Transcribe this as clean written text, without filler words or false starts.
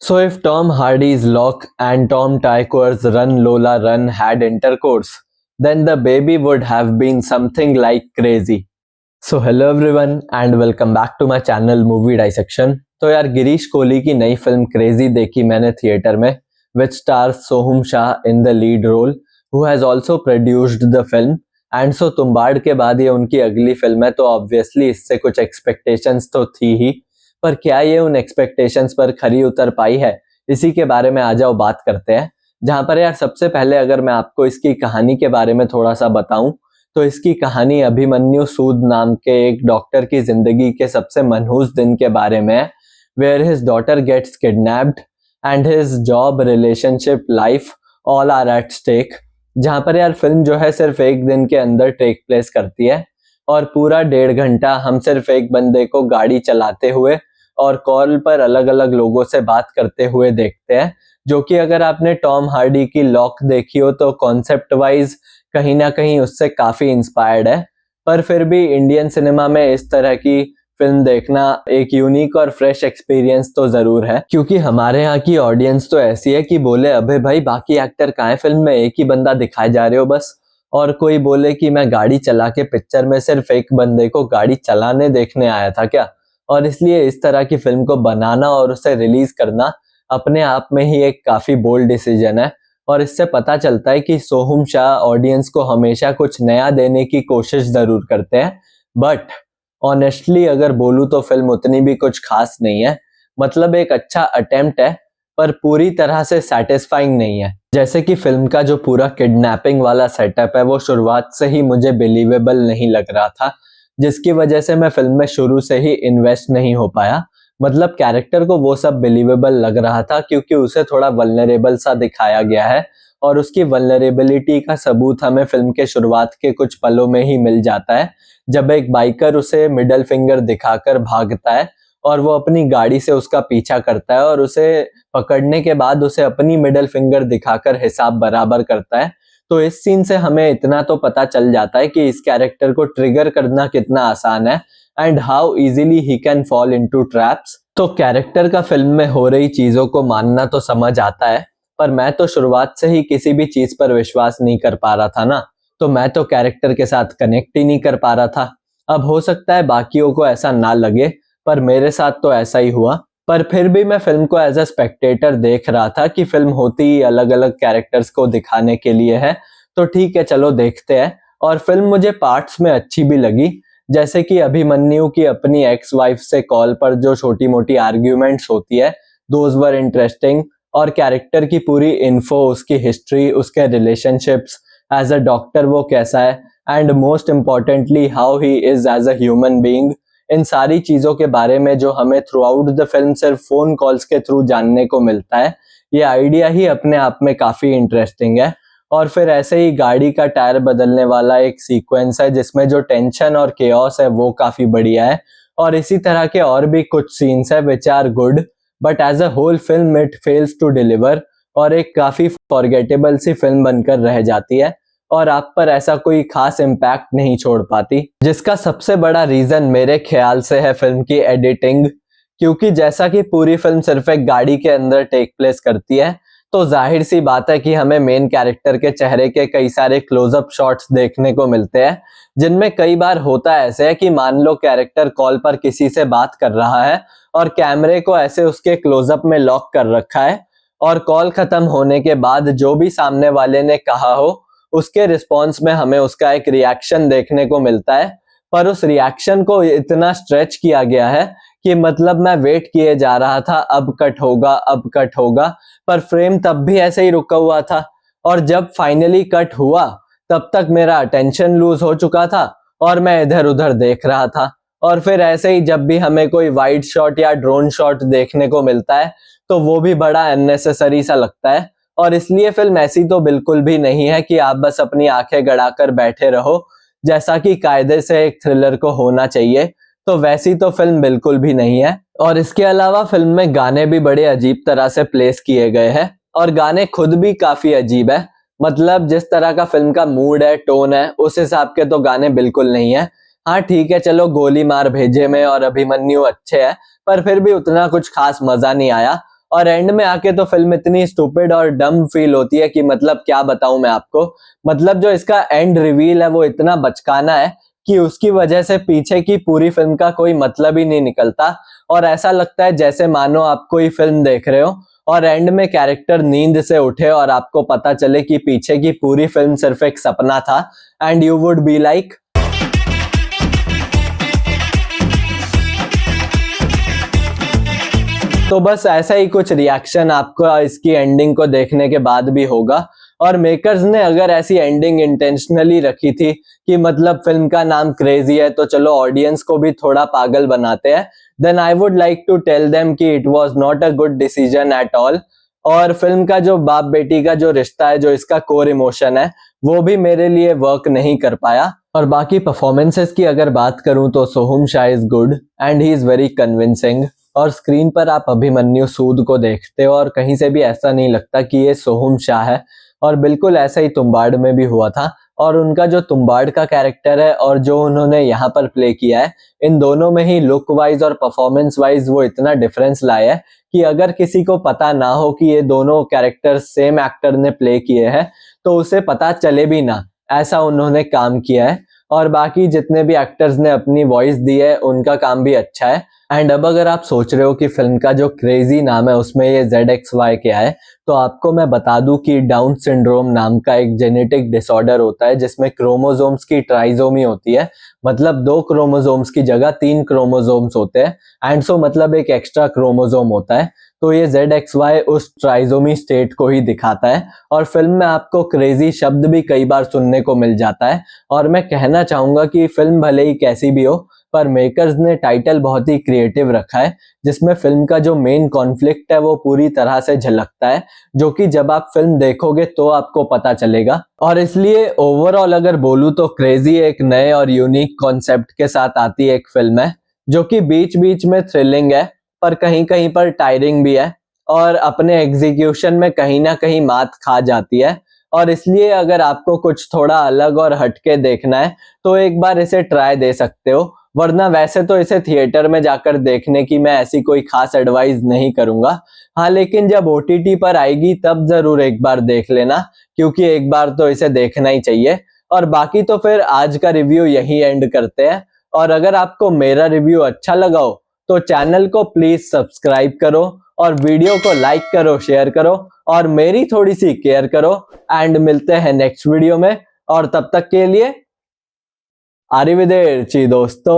So if Tom Hardy's Locke and Tom Tykwer's Run Lola Run had intercourse, then the baby would have been something like crazy. So hello everyone and welcome back to my channel Movie Dissection. तो यार गिरीश कोहली की नई film crazy देखी मैंने theatre में, which stars Soham Shah in the lead role, who has also produced the film. And so Tumbbad के बाद ये उनकी अगली फिल्म है, तो ऑब्वियसली इससे कुछ एक्सपेक्टेशंस तो थी ही, पर क्या ये उन एक्सपेक्टेशंस पर खरी उतर पाई है, इसी के बारे में आ जाओ बात करते हैं। जहां पर यार सबसे पहले अगर मैं आपको इसकी कहानी के बारे में थोड़ा सा बताऊं, तो इसकी कहानी अभिमन्यु सूद नाम के एक डॉक्टर की जिंदगी के सबसे मनहूस दिन के बारे में है, where his daughter gets kidnapped and his job, relationship, life all are at stake. जहां पर यार फिल्म जो है सिर्फ एक दिन के अंदर टेक प्लेस करती है और पूरा 1.5 घंटा हम सिर्फ एक बंदे को गाड़ी चलाते हुए और कॉल पर अलग अलग लोगों से बात करते हुए देखते हैं, जो कि अगर आपने टॉम हार्डी की लॉक देखी हो तो कॉन्सेप्ट वाइज कहीं ना कहीं उससे काफी इंस्पायर्ड है। पर फिर भी इंडियन सिनेमा में इस तरह की फिल्म देखना एक यूनिक और फ्रेश एक्सपीरियंस तो जरूर है, क्योंकि हमारे यहाँ की ऑडियंस तो ऐसी है कि बोले अबे भाई बाकी एक्टर कहाँ है फिल्म में, एक ही बंदा दिखाए जा रहे हो बस। और कोई बोले कि मैं गाड़ी चला के पिक्चर में सिर्फ एक बंदे को गाड़ी चलाने देखने आया था क्या। और इसलिए इस तरह की फिल्म को बनाना और उसे रिलीज करना अपने आप में ही एक काफी बोल्ड डिसीजन है। और इससे पता चलता है कि सोहम शाह ऑडियंस को हमेशा कुछ नया देने की कोशिश जरूर करते हैं, बट ऑनेस्टली अगर बोलूं तो फिल्म उतनी भी कुछ खास नहीं है। मतलब एक अच्छा अटेम्प्ट है, पर पूरी तरह से सेटिस्फाइंग नहीं है। जैसे कि फिल्म का जो पूरा किडनैपिंग वाला सेटअप है वो शुरुआत से ही मुझे बिलीवेबल नहीं लग रहा था, जिसकी वजह से मैं फिल्म में शुरू से ही इन्वेस्ट नहीं हो पाया। मतलब कैरेक्टर को वो सब बिलीवेबल लग रहा था क्योंकि उसे थोड़ा वल्नरेबल सा दिखाया गया है, और उसकी वल्नरेबिलिटी का सबूत हमें फिल्म के शुरुआत के कुछ पलों में ही मिल जाता है, जब एक बाइकर उसे मिडल फिंगर दिखाकर भागता है और वो अपनी गाड़ी से उसका पीछा करता है और उसे पकड़ने के बाद उसे अपनी मिडल फिंगर दिखाकर हिसाब बराबर करता है। तो इस सीन से हमें इतना तो पता चल जाता है कि इस कैरेक्टर को ट्रिगर करना कितना आसान है and how easily he can fall into traps. तो कैरेक्टर का फिल्म में हो रही चीजों को मानना तो समझ आता है, पर मैं तो शुरुआत से ही किसी भी चीज पर विश्वास नहीं कर पा रहा था ना, तो मैं तो कैरेक्टर के साथ कनेक्ट ही नहीं कर पा रहा था। अब हो सकता है बाकियों को ऐसा ना लगे, पर मेरे साथ तो ऐसा ही हुआ। पर फिर भी मैं फिल्म को एज अ स्पेक्टेटर देख रहा था कि फिल्म होती ही अलग अलग कैरेक्टर्स को दिखाने के लिए है, तो ठीक है चलो देखते हैं। और फिल्म मुझे पार्ट्स में अच्छी भी लगी, जैसे कि अभिमन्यु की अपनी एक्स वाइफ से कॉल पर जो छोटी मोटी आर्ग्यूमेंट्स होती है, दोज वर इंटरेस्टिंग। और कैरेक्टर की पूरी इन्फो, उसकी हिस्ट्री, उसके रिलेशनशिप्स, एज अ डॉक्टर वो कैसा है, and most importantly how he is as a human being, इन सारी चीजों के बारे में जो हमें थ्रू आउट द फिल्म सिर्फ फोन कॉल्स के थ्रू जानने को मिलता है, ये आइडिया ही अपने आप में काफी इंटरेस्टिंग है। और फिर ऐसे ही गाड़ी का टायर बदलने वाला एक सीक्वेंस है जिसमें जो टेंशन और केओस है वो काफी बढ़िया है। और इसी तरह के और भी कुछ सीन्स है which are good, but as a whole film it fails to deliver और एक काफी फॉरगेटेबल सी फिल्म बनकर रह जाती है और आप पर ऐसा कोई खास इम्पैक्ट नहीं छोड़ पाती, जिसका सबसे बड़ा रीजन मेरे ख्याल से है फिल्म की एडिटिंग। क्योंकि जैसा कि पूरी फिल्म सिर्फ एक गाड़ी के अंदर टेक प्लेस करती है, तो जाहिर सी बात है कि हमें मेन कैरेक्टर के चेहरे के कई सारे क्लोजअप शॉट्स देखने को मिलते हैं, जिनमें कई बार होता ऐसे है कि मान लो कैरेक्टर कॉल पर किसी से बात कर रहा है और कैमरे को ऐसे उसके क्लोजअप में लॉक कर रखा है, और कॉल खत्म होने के बाद जो भी सामने वाले ने कहा हो उसके रिस्पॉन्स में हमें उसका एक रिएक्शन देखने को मिलता है। पर उस रिएक्शन को इतना स्ट्रेच किया गया है कि मतलब मैं वेट किए जा रहा था अब कट होगा अब कट होगा, पर फ्रेम तब भी ऐसे ही रुका हुआ था। और जब फाइनली कट हुआ तब तक मेरा अटेंशन लूज हो चुका था और मैं इधर उधर देख रहा था। और फिर ऐसे ही जब भी हमें कोई वाइड शॉट या ड्रोन शॉट देखने को मिलता है तो वो भी बड़ा अननेसेसरी सा लगता है। और इसलिए फिल्म ऐसी तो बिल्कुल भी नहीं है कि आप बस अपनी आंखें गड़ाकर बैठे रहो, जैसा कि कायदे से एक थ्रिलर को होना चाहिए, तो वैसी तो फिल्म बिल्कुल भी नहीं है। और इसके अलावा फिल्म में गाने भी बड़े अजीब तरह से प्लेस किए गए हैं, और गाने खुद भी काफी अजीब है। मतलब जिस तरह का फिल्म का मूड है, टोन है, उस हिसाब के तो गाने बिल्कुल नहीं है। हाँ ठीक है चलो, गोली मार भेजे में और अभिमन्यु अच्छे है, पर फिर भी उतना कुछ खास मजा नहीं आया। और एंड में आके तो फिल्म इतनी स्टूपिड और डम फील होती है कि मतलब क्या बताऊं मैं आपको। मतलब जो इसका एंड रिवील है वो इतना बचकाना है कि उसकी वजह से पीछे की पूरी फिल्म का कोई मतलब ही नहीं निकलता और ऐसा लगता है जैसे मानो आप कोई फिल्म देख रहे हो और एंड में कैरेक्टर नींद से उठे और आपको पता चले कि पीछे की पूरी फिल्म सिर्फ एक सपना था and you would be like तो बस ऐसा ही कुछ रिएक्शन आपको इसकी एंडिंग को देखने के बाद भी होगा। और मेकर्स ने अगर ऐसी एंडिंग इंटेंशनली रखी थी कि मतलब फिल्म का नाम क्रेजी है तो चलो ऑडियंस को भी थोड़ा पागल बनाते हैं, then I would like to tell them कि it was not a good decision at all. और फिल्म का जो बाप बेटी का जो रिश्ता है, जो इसका कोर इमोशन है, वो भी मेरे लिए वर्क नहीं कर पाया। और बाकी परफॉर्मेंसेस की अगर बात करूं तो सोहम Shah is good and he is very convincing. और स्क्रीन पर आप अभिमन्यु सूद को देखते हो और कहीं से भी ऐसा नहीं लगता कि ये सोहम शाह है। और बिल्कुल ऐसा ही तुम्बाड़ में भी हुआ था। और उनका जो तुम्बाड़ का कैरेक्टर है और जो उन्होंने यहाँ पर प्ले किया है, इन दोनों में ही लुक वाइज और परफॉर्मेंस वाइज वो इतना डिफरेंस लाया है कि अगर किसी को पता ना हो कि ये दोनों कैरेक्टर सेम एक्टर ने प्ले किए हैं तो उसे पता चले भी ना, ऐसा उन्होंने काम किया है। और बाकी जितने भी एक्टर्स ने अपनी वॉइस दी है उनका काम भी अच्छा है। एंड अब अगर आप सोच रहे हो कि फिल्म का जो क्रेजी नाम है उसमें ये ZXY क्या है, तो आपको मैं बता दूं कि डाउन सिंड्रोम नाम का एक जेनेटिक डिसऑर्डर होता है जिसमें क्रोमोसोम्स की ट्राइजोमी होती है। मतलब 2 क्रोमोसोम्स की जगह 3 क्रोमोसोम्स होते हैं एंड सो मतलब एक एक्स्ट्रा क्रोमोसोम होता है। तो ये ZXY उस ट्राइजोमी स्टेट को ही दिखाता है। और फिल्म में आपको क्रेजी शब्द भी कई बार सुनने को मिल जाता है। और मैं कहना चाहूंगा कि फिल्म भले ही कैसी भी हो पर मेकर्स ने टाइटल बहुत ही क्रिएटिव रखा है, जिसमें फिल्म का जो मेन कॉन्फ्लिक्ट है वो पूरी तरह से झलकता है, जो कि जब आप फिल्म देखोगे तो आपको पता चलेगा। और इसलिए ओवरऑल अगर बोलूं तो क्रेजी एक नए और यूनिक कॉन्सेप्ट के साथ आती एक फिल्म है, जो कि बीच बीच में थ्रिलिंग है पर कहीं कहीं पर टायरिंग भी है और अपने एग्जीक्यूशन में कहीं ना कहीं मात खा जाती है। और इसलिए अगर आपको कुछ थोड़ा अलग और हटके देखना है तो एक बार इसे ट्राई दे सकते हो, वरना वैसे तो इसे थिएटर में जाकर देखने की मैं ऐसी कोई खास एडवाइस नहीं करूंगा। हाँ, लेकिन जब OTT पर आएगी तब जरूर एक बार देख लेना, क्योंकि एक बार तो इसे देखना ही चाहिए। और बाकी तो फिर आज का रिव्यू यही एंड करते हैं। और अगर आपको मेरा रिव्यू अच्छा लगा हो तो चैनल को प्लीज सब्सक्राइब करो और वीडियो को लाइक करो, शेयर करो और मेरी थोड़ी सी केयर करो। एंड मिलते हैं नेक्स्ट वीडियो में, और तब तक के लिए arrivederci दोस्तों।